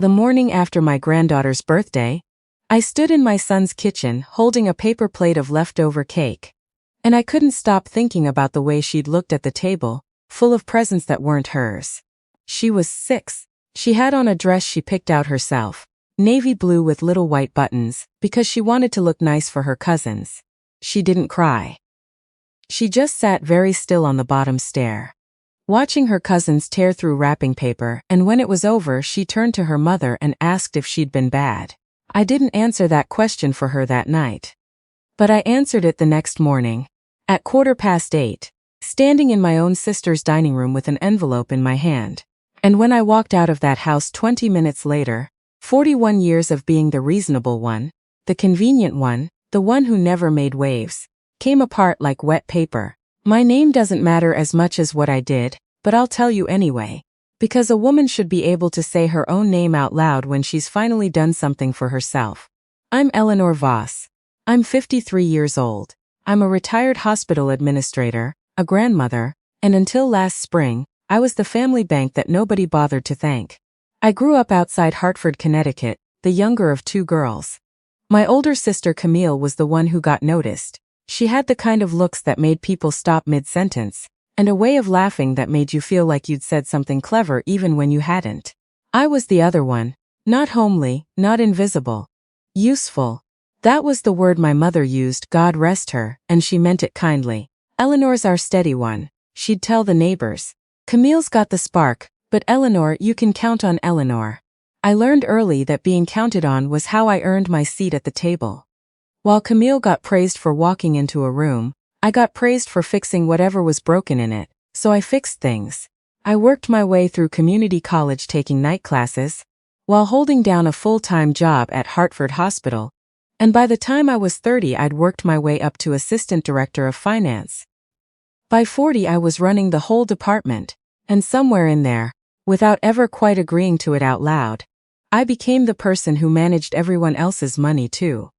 The morning after my granddaughter's birthday, I stood in my son's kitchen holding a paper plate of leftover cake. And I couldn't stop thinking about the way she'd looked at the table, full of presents that weren't hers. She was 6. She had on a dress she picked out herself, navy blue with little white buttons, because she wanted to look nice for her cousins. She didn't cry. She just sat very still on the bottom stair, watching her cousins tear through wrapping paper, and when it was over she turned to her mother and asked if she'd been bad. I didn't answer that question for her that night. But I answered it the next morning, at 8:15, standing in my own sister's dining room with an envelope in my hand. And when I walked out of that house 20 minutes later, 41 years of being the reasonable one, the convenient one, the one who never made waves, came apart like wet paper. My name doesn't matter as much as what I did, but I'll tell you anyway. Because a woman should be able to say her own name out loud when she's finally done something for herself. I'm Eleanor Voss. I'm 53 years old. I'm a retired hospital administrator, a grandmother, and until last spring, I was the family bank that nobody bothered to thank. I grew up outside Hartford, Connecticut, the younger of 2 girls. My older sister Camille was the one who got noticed. She had the kind of looks that made people stop mid-sentence, and a way of laughing that made you feel like you'd said something clever even when you hadn't. I was the other one, not homely, not invisible. Useful. That was the word my mother used, God rest her, and she meant it kindly. Eleanor's our steady one, she'd tell the neighbors. Camille's got the spark, but Eleanor, you can count on Eleanor. I learned early that being counted on was how I earned my seat at the table. While Camille got praised for walking into a room, I got praised for fixing whatever was broken in it, so I fixed things. I worked my way through community college taking night classes, while holding down a full-time job at Hartford Hospital, and by the time I was 30 I'd worked my way up to assistant director of finance. By 40 I was running the whole department, and somewhere in there, without ever quite agreeing to it out loud, I became the person who managed everyone else's money too.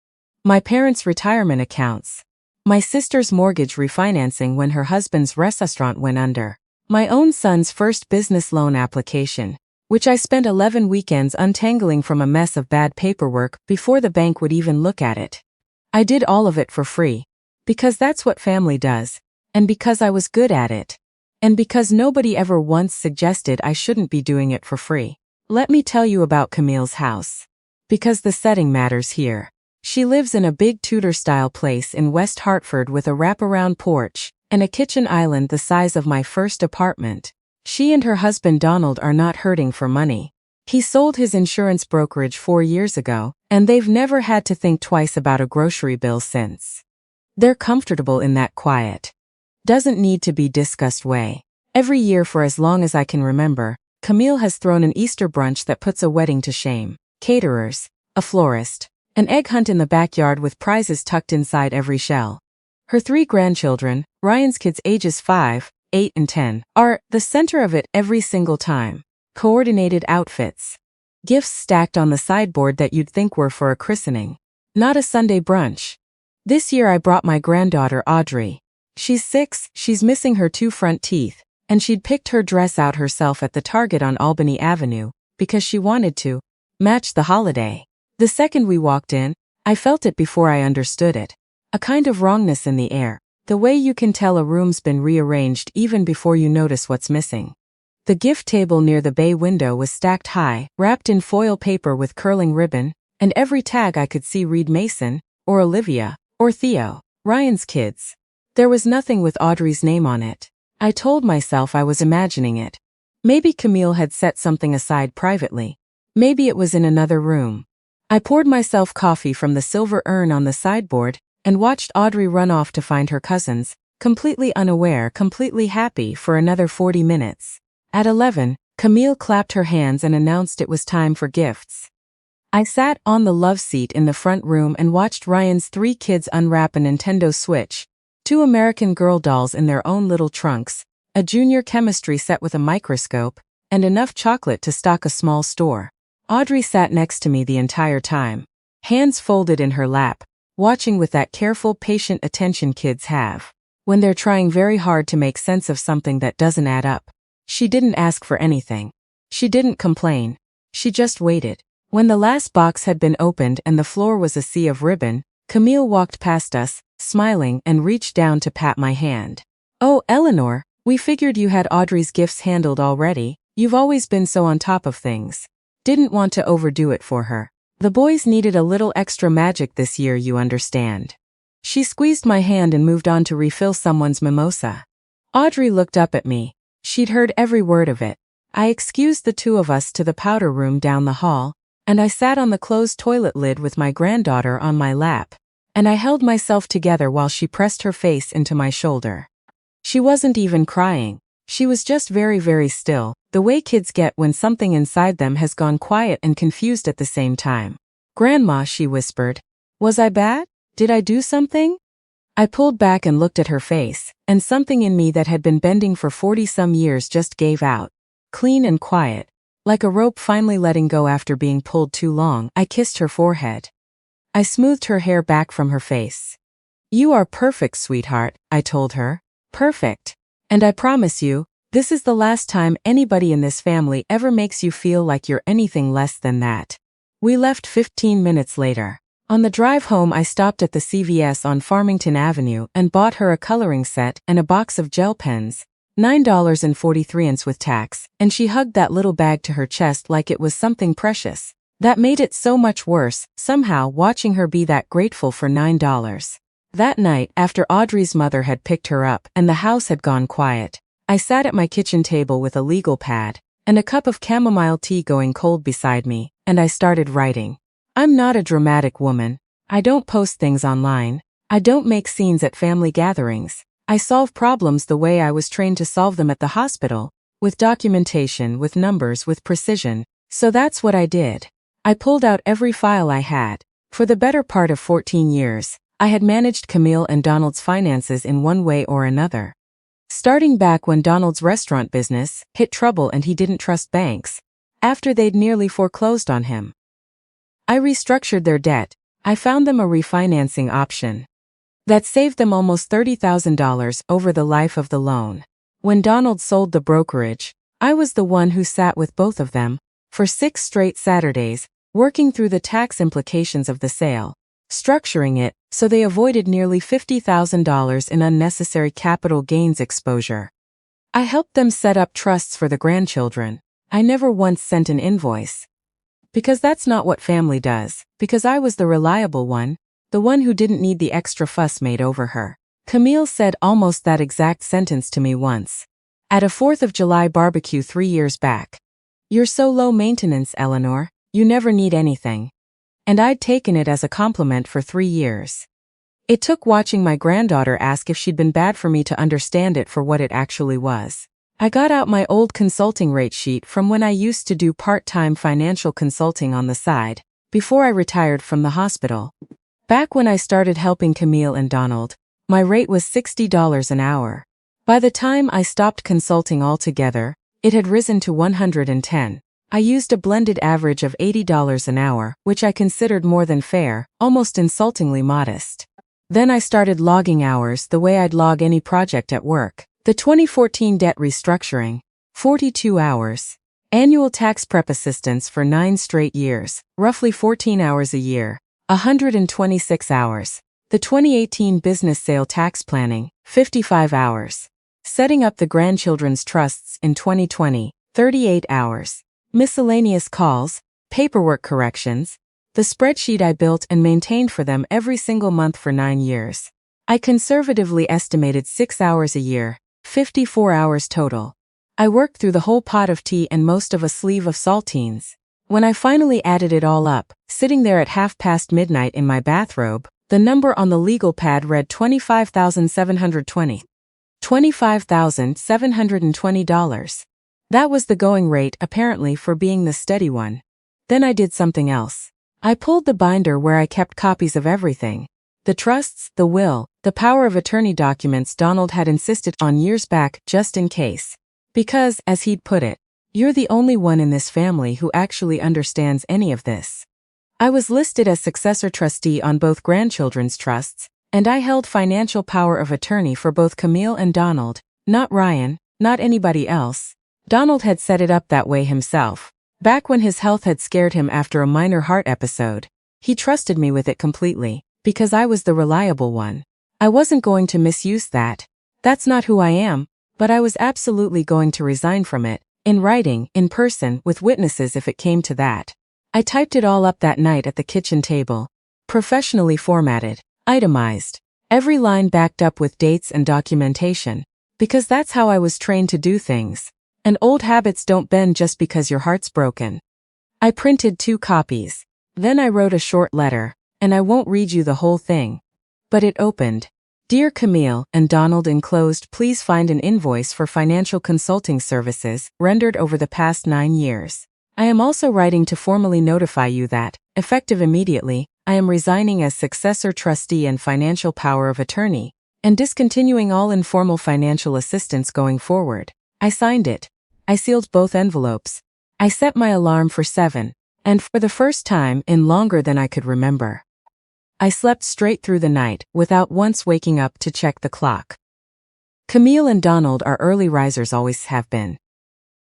My parents' retirement accounts, my sister's mortgage refinancing when her husband's restaurant went under, my own son's first business loan application, which I spent 11 weekends untangling from a mess of bad paperwork before the bank would even look at it. I did all of it for free, because that's what family does, and because I was good at it, and because nobody ever once suggested I shouldn't be doing it for free. Let me tell you about Camille's house, because the setting matters here. She lives in a big Tudor-style place in West Hartford with a wraparound porch and a kitchen island the size of my first apartment. She and her husband Donald are not hurting for money. He sold his insurance brokerage 4 years ago, and they've never had to think twice about a grocery bill since. They're comfortable in that quiet, doesn't need to be discussed way. Every year for as long as I can remember, Camille has thrown an Easter brunch that puts a wedding to shame. Caterers, a florist, an egg hunt in the backyard with prizes tucked inside every shell. Her 3 grandchildren, Ryan's kids ages 5, 8 and 10, are the center of it every single time. Coordinated outfits. Gifts stacked on the sideboard that you'd think were for a christening. Not a Sunday brunch. This year I brought my granddaughter Audrey. She's 6, she's missing her 2 front teeth, and she'd picked her dress out herself at the Target on Albany Avenue, because she wanted to match the holiday. The second we walked in, I felt it before I understood it. A kind of wrongness in the air. The way you can tell a room's been rearranged even before you notice what's missing. The gift table near the bay window was stacked high, wrapped in foil paper with curling ribbon, and every tag I could see read Mason, or Olivia, or Theo, Ryan's kids. There was nothing with Audrey's name on it. I told myself I was imagining it. Maybe Camille had set something aside privately. Maybe it was in another room. I poured myself coffee from the silver urn on the sideboard, and watched Audrey run off to find her cousins, completely unaware, completely happy for another 40 minutes. At 11, Camille clapped her hands and announced it was time for gifts. I sat on the love seat in the front room and watched Ryan's 3 kids unwrap a Nintendo Switch, 2 American Girl dolls in their own little trunks, a junior chemistry set with a microscope, and enough chocolate to stock a small store. Audrey sat next to me the entire time, hands folded in her lap, watching with that careful, patient attention kids have when they're trying very hard to make sense of something that doesn't add up. She didn't ask for anything. She didn't complain. She just waited. When the last box had been opened and the floor was a sea of ribbon, Camille walked past us, smiling, and reached down to pat my hand. "Oh, Eleanor, we figured you had Audrey's gifts handled already. You've always been so on top of things. Didn't want to overdo it for her. The boys needed a little extra magic this year, you understand." She squeezed my hand and moved on to refill someone's mimosa. Audrey looked up at me. She'd heard every word of it. I excused the two of us to the powder room down the hall, and I sat on the closed toilet lid with my granddaughter on my lap, and I held myself together while she pressed her face into my shoulder. She wasn't even crying. She was just very, very still, the way kids get when something inside them has gone quiet and confused at the same time. "Grandma," she whispered. "Was I bad? Did I do something?" I pulled back and looked at her face, and something in me that had been bending for 40-some years just gave out. Clean and quiet, like a rope finally letting go after being pulled too long, I kissed her forehead. I smoothed her hair back from her face. "You are perfect, sweetheart," I told her. "Perfect. And I promise you, this is the last time anybody in this family ever makes you feel like you're anything less than that." We left 15 minutes later. On the drive home, I stopped at the CVS on Farmington Avenue and bought her a coloring set and a box of gel pens, $9.43 with tax, and she hugged that little bag to her chest like it was something precious. That made it so much worse, somehow, watching her be that grateful for $9. That night, after Audrey's mother had picked her up and the house had gone quiet, I sat at my kitchen table with a legal pad and a cup of chamomile tea going cold beside me, and I started writing. I'm not a dramatic woman. I don't post things online. I don't make scenes at family gatherings. I solve problems the way I was trained to solve them at the hospital, with documentation, with numbers, with precision. So that's what I did. I pulled out every file I had. For the better part of 14 years, I had managed Camille and Donald's finances in one way or another. Starting back when Donald's restaurant business hit trouble and he didn't trust banks, after they'd nearly foreclosed on him. I restructured their debt. I found them a refinancing option that saved them almost $30,000 over the life of the loan. When Donald sold the brokerage, I was the one who sat with both of them for 6 straight Saturdays, working through the tax implications of the sale, structuring it so they avoided nearly $50,000 in unnecessary capital gains exposure. I helped them set up trusts for the grandchildren. I never once sent an invoice. Because that's not what family does, because I was the reliable one, the one who didn't need the extra fuss made over her. Camille said almost that exact sentence to me once, at a 4th of July barbecue 3 years back. "You're so low maintenance, Eleanor. You never need anything." And I'd taken it as a compliment for 3 years. It took watching my granddaughter ask if she'd been bad for me to understand it for what it actually was. I got out my old consulting rate sheet from when I used to do part-time financial consulting on the side, before I retired from the hospital. Back when I started helping Camille and Donald, my rate was $60 an hour. By the time I stopped consulting altogether, it had risen to $110. I used a blended average of $80 an hour, which I considered more than fair, almost insultingly modest. Then I started logging hours the way I'd log any project at work. The 2014 debt restructuring, 42 hours. Annual tax prep assistance for 9 straight years, roughly 14 hours a year, 126 hours. The 2018 business sale tax planning, 55 hours. Setting up the grandchildren's trusts in 2020, 38 hours. Miscellaneous calls, paperwork corrections, the spreadsheet I built and maintained for them every single month for 9 years. I conservatively estimated 6 hours a year, 54 hours total. I worked through the whole pot of tea and most of a sleeve of saltines. When I finally added it all up, sitting there at midnight in my bathrobe, the number on the legal pad read $25,720. $25,720. That was the going rate, apparently, for being the steady one. Then I did something else. I pulled the binder where I kept copies of everything. The trusts, the will, the power of attorney documents Donald had insisted on years back, just in case. Because, as he'd put it, you're the only one in this family who actually understands any of this. I was listed as successor trustee on both grandchildren's trusts, and I held financial power of attorney for both Camille and Donald, not Ryan, not anybody else. Donald had set it up that way himself. Back when his health had scared him after a minor heart episode, he trusted me with it completely, because I was the reliable one. I wasn't going to misuse that. That's not who I am, but I was absolutely going to resign from it, in writing, in person, with witnesses if it came to that. I typed it all up that night at the kitchen table. Professionally formatted, itemized, every line backed up with dates and documentation, because that's how I was trained to do things. And old habits don't bend just because your heart's broken. I printed 2 copies. Then I wrote a short letter, and I won't read you the whole thing. But it opened. Dear Camille and Donald enclosed, please find an invoice for financial consulting services rendered over the past 9 years. I am also writing to formally notify you that, effective immediately, I am resigning as successor trustee and financial power of attorney, and discontinuing all informal financial assistance going forward. I signed it. I sealed both envelopes. I set my alarm for 7, and for the first time in longer than I could remember, I slept straight through the night without once waking up to check the clock. Camille and Donald are early risers, always have been.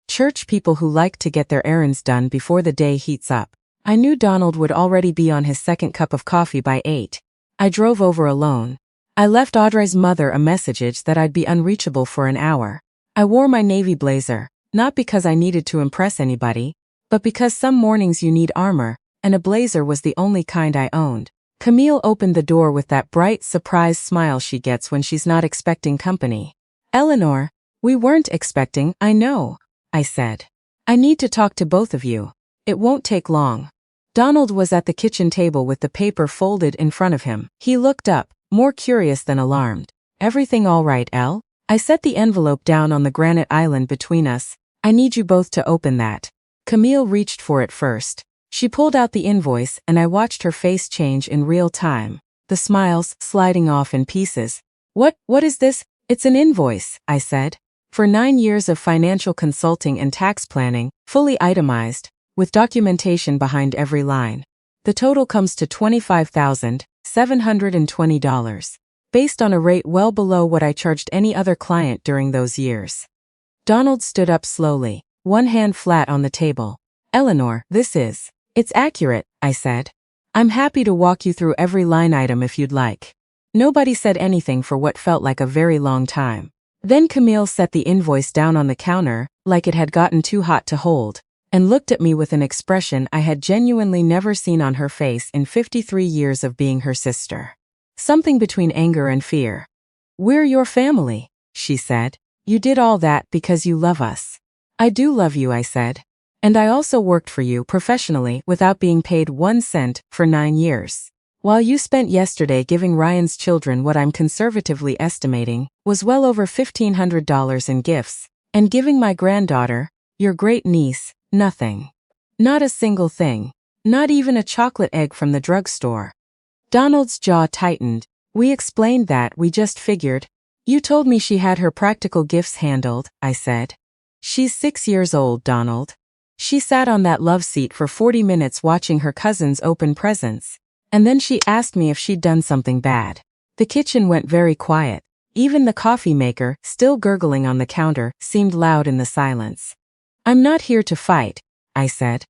Church people who like to get their errands done before the day heats up. I knew Donald would already be on his second cup of coffee by 8. I drove over alone. I left Audrey's mother a message that I'd be unreachable for an hour. I wore my navy blazer, not because I needed to impress anybody, but because some mornings you need armor, and a blazer was the only kind I owned. Camille opened the door with that bright, surprised smile she gets when she's not expecting company. Eleanor, we weren't expecting, I know, I said. I need to talk to both of you. It won't take long. Donald was at the kitchen table with the paper folded in front of him. He looked up, more curious than alarmed. Everything all right, Elle? I set the envelope down on the granite island between us. I need you both to open that. Camille reached for it first. She pulled out the invoice and I watched her face change in real time, the smiles sliding off in pieces. What is this? It's an invoice, I said. For 9 years of financial consulting and tax planning, fully itemized, with documentation behind every line. The total comes to $25,720, based on a rate well below what I charged any other client during those years. Donald stood up slowly, one hand flat on the table. Eleanor, it's accurate, I said. I'm happy to walk you through every line item if you'd like. Nobody said anything for what felt like a very long time. Then Camille set the invoice down on the counter, like it had gotten too hot to hold, and looked at me with an expression I had genuinely never seen on her face in 53 years of being her sister. Something between anger and fear. We're your family, she said. You did all that because you love us. I do love you, I said. And I also worked for you professionally without being paid 1 cent for 9 years. While you spent yesterday giving Ryan's children what I'm conservatively estimating was well over $1,500 in gifts, and giving my granddaughter, your great niece, nothing. Not a single thing. Not even a chocolate egg from the drugstore. Donald's jaw tightened. We explained that, we just figured. You told me she had her practical gifts handled, I said. She's 6 years old, Donald. She sat on that love seat for 40 minutes watching her cousins open presents, and then she asked me if she'd done something bad. The kitchen went very quiet. Even the coffee maker, still gurgling on the counter, seemed loud in the silence. I'm not here to fight, I said.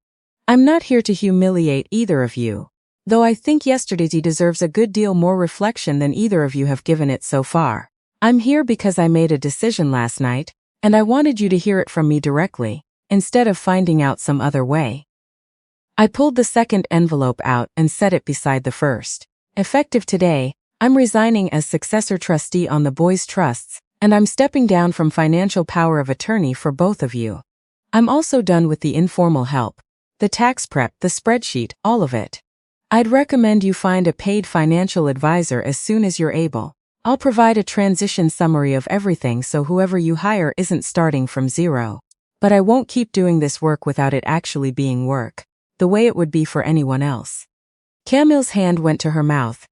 I'm not here to humiliate either of you. Though I think yesterday's deserves a good deal more reflection than either of you have given it so far. I'm here because I made a decision last night, and I wanted you to hear it from me directly, instead of finding out some other way. I pulled the second envelope out and set it beside the first. Effective today, I'm resigning as successor trustee on the boys' trusts, and I'm stepping down from financial power of attorney for both of you. I'm also done with the informal help. The tax prep, the spreadsheet, all of it. I'd recommend you find a paid financial advisor as soon as you're able. I'll provide a transition summary of everything so whoever you hire isn't starting from zero. But I won't keep doing this work without it actually being work, the way it would be for anyone else. Camille's hand went to her mouth.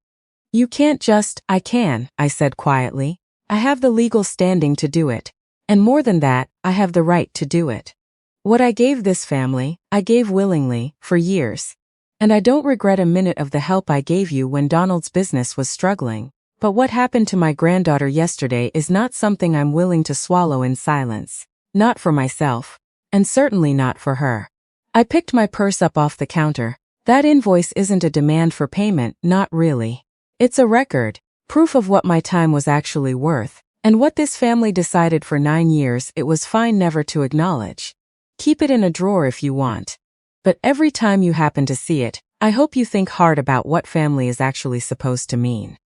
You can't just, I can, I said quietly. I have the legal standing to do it. And more than that, I have the right to do it. What I gave this family, I gave willingly, for years. And I don't regret a minute of the help I gave you when Donald's business was struggling. But what happened to my granddaughter yesterday is not something I'm willing to swallow in silence. Not for myself. And certainly not for her. I picked my purse up off the counter. That invoice isn't a demand for payment, not really. It's a record, proof of what my time was actually worth, and what this family decided for 9 years it was fine never to acknowledge. Keep it in a drawer if you want. But every time you happen to see it, I hope you think hard about what family is actually supposed to mean.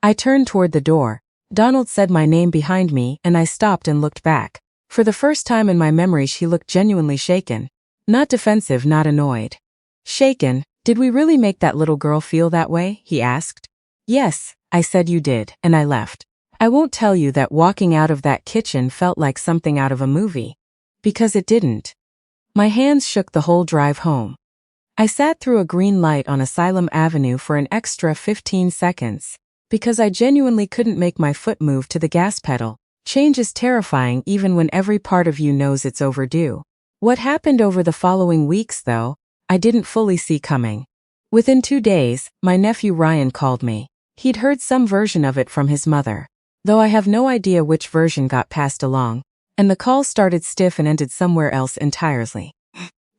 I turned toward the door. Donald said my name behind me, and I stopped and looked back. For the first time in my memories, he looked genuinely shaken. Not defensive, not annoyed. Shaken. Did we really make that little girl feel that way? He asked. Yes, I said you did, and I left. I won't tell you that walking out of that kitchen felt like something out of a movie. Because it didn't. My hands shook the whole drive home. I sat through a green light on Asylum Avenue for an extra 15 seconds. Because I genuinely couldn't make my foot move to the gas pedal. Change is terrifying even when every part of you knows it's overdue. What happened over the following weeks, though, I didn't fully see coming. Within 2 days, my nephew Ryan called me. He'd heard some version of it from his mother, though I have no idea which version got passed along, and the call started stiff and ended somewhere else entirely.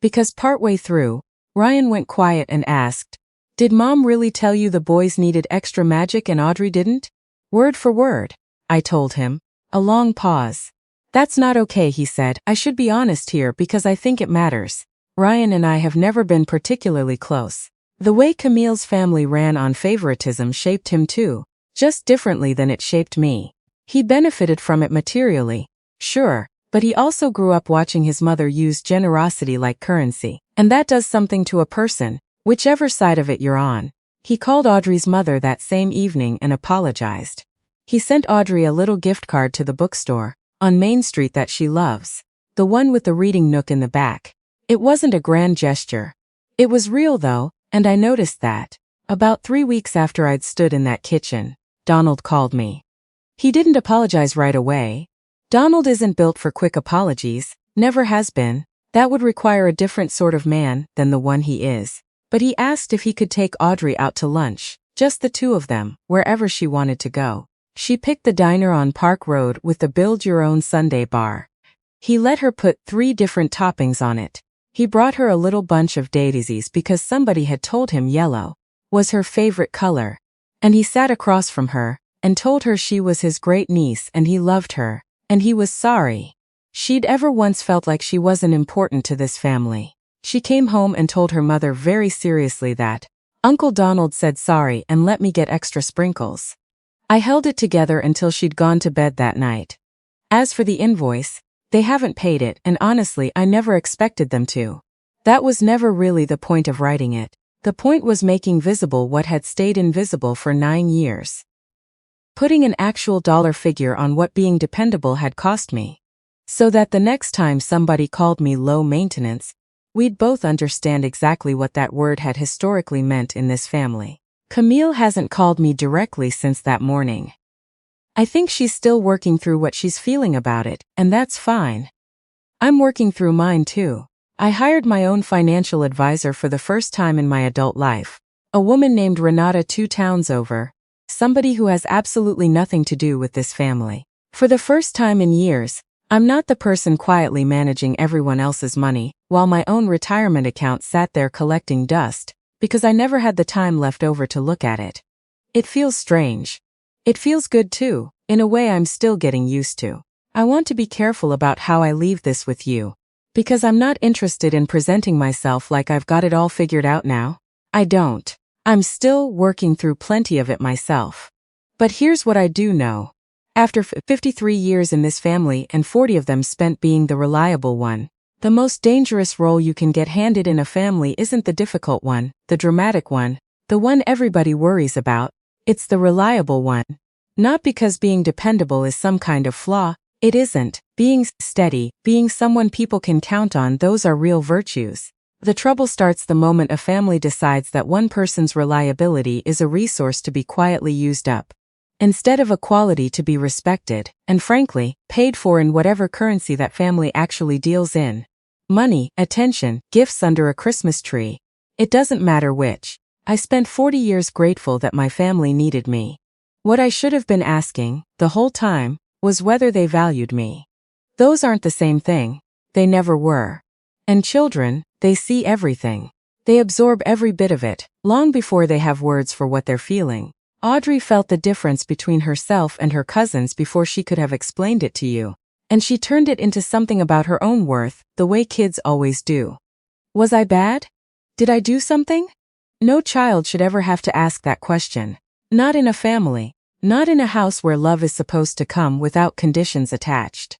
Because partway through, Ryan went quiet and asked, "Did Mom really tell you the boys needed extra magic and Audrey didn't?" "Word for word," I told him. A long pause. "That's not okay," he said. "I should be honest here because I think it matters. Ryan and I have never been particularly close. The way Camille's family ran on favoritism shaped him too, just differently than it shaped me. He benefited from it materially, sure, but he also grew up watching his mother use generosity like currency, and that does something to a person, whichever side of it you're on." He called Audrey's mother that same evening and apologized. He sent Audrey a little gift card to the bookstore on Main Street that she loves, the one with the reading nook in the back. It wasn't a grand gesture. It was real though, and I noticed that. About 3 weeks after I'd stood in that kitchen, Donald called me. He didn't apologize right away. Donald isn't built for quick apologies, never has been. That would require a different sort of man than the one he is. But he asked if he could take Audrey out to lunch, just the two of them, wherever she wanted to go. She picked the diner on Park Road with the build-your-own sundae bar. He let her put 3 different toppings on it. He brought her a little bunch of daisies because somebody had told him yellow was her favorite color. And he sat across from her and told her she was his great niece and he loved her, and he was sorry she'd ever once felt like she wasn't important to this family. She came home and told her mother very seriously that Uncle Donald said sorry and let me get extra sprinkles. I held it together until she'd gone to bed that night. As for the invoice, they haven't paid it, and honestly I never expected them to. That was never really the point of writing it. The point was making visible what had stayed invisible for 9 years. Putting an actual dollar figure on what being dependable had cost me. So that the next time somebody called me low maintenance, we'd both understand exactly what that word had historically meant in this family. Camille hasn't called me directly since that morning. I think she's still working through what she's feeling about it, and that's fine. I'm working through mine too. I hired my own financial advisor for the first time in my adult life. A woman named Renata 2 towns over. Somebody who has absolutely nothing to do with this family. For the first time in years, I'm not the person quietly managing everyone else's money, while my own retirement account sat there collecting dust, because I never had the time left over to look at it. It feels strange. It feels good too, in a way I'm still getting used to. I want to be careful about how I leave this with you, because I'm not interested in presenting myself like I've got it all figured out now. I don't. I'm still working through plenty of it myself. But here's what I do know. After 53 years in this family and 40 of them spent being the reliable one, the most dangerous role you can get handed in a family isn't the difficult one, the dramatic one, the one everybody worries about. It's the reliable one. Not because being dependable is some kind of flaw. It isn't. Being steady, being someone people can count on, those are real virtues. The trouble starts the moment a family decides that one person's reliability is a resource to be quietly used up, instead of a quality to be respected, and frankly, paid for in whatever currency that family actually deals in. Money, attention, gifts under a Christmas tree. It doesn't matter which. I spent 40 years grateful that my family needed me. What I should have been asking, the whole time, was whether they valued me. Those aren't the same thing. They never were. And children, They see everything. They absorb every bit of it, long before they have words for what they're feeling. Audrey felt the difference between herself and her cousins before she could have explained it to you. And she turned it into something about her own worth, the way kids always do. Was I bad? Did I do something? No child should ever have to ask that question. Not in a family. Not in a house where love is supposed to come without conditions attached.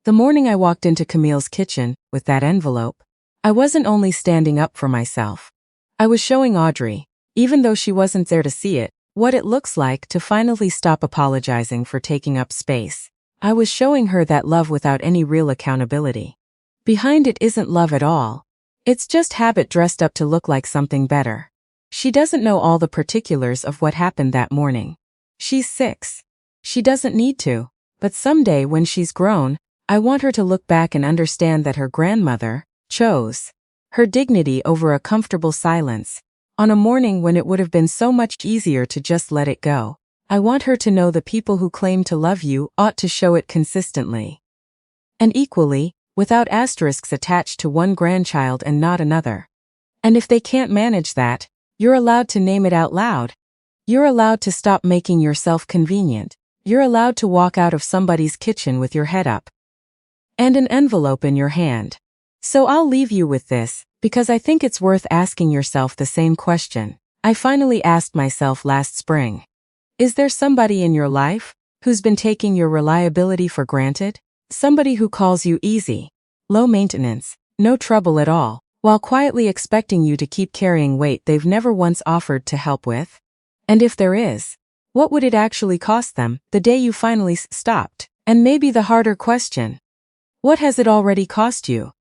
The morning I walked into Camille's kitchen, with that envelope, I wasn't only standing up for myself. I was showing Audrey, even though she wasn't there to see it, what it looks like to finally stop apologizing for taking up space. I was showing her that love without any real accountability. Behind it isn't love at all. It's just habit dressed up to look like something better. She doesn't know all the particulars of what happened that morning. She's 6. She doesn't need to, but someday when she's grown, I want her to look back and understand that her grandmother chose her dignity over a comfortable silence. On a morning when it would have been so much easier to just let it go, I want her to know the people who claim to love you ought to show it consistently. And equally, without asterisks attached to one grandchild and not another. And if they can't manage that, you're allowed to name it out loud. You're allowed to stop making yourself convenient. You're allowed to walk out of somebody's kitchen with your head up and an envelope in your hand. So I'll leave you with this, because I think it's worth asking yourself the same question I finally asked myself last spring. Is there somebody in your life who's been taking your reliability for granted? Somebody who calls you easy, low maintenance, no trouble at all, while quietly expecting you to keep carrying weight they've never once offered to help with? And if there is, what would it actually cost them the day you finally stopped? And maybe the harder question, what has it already cost you?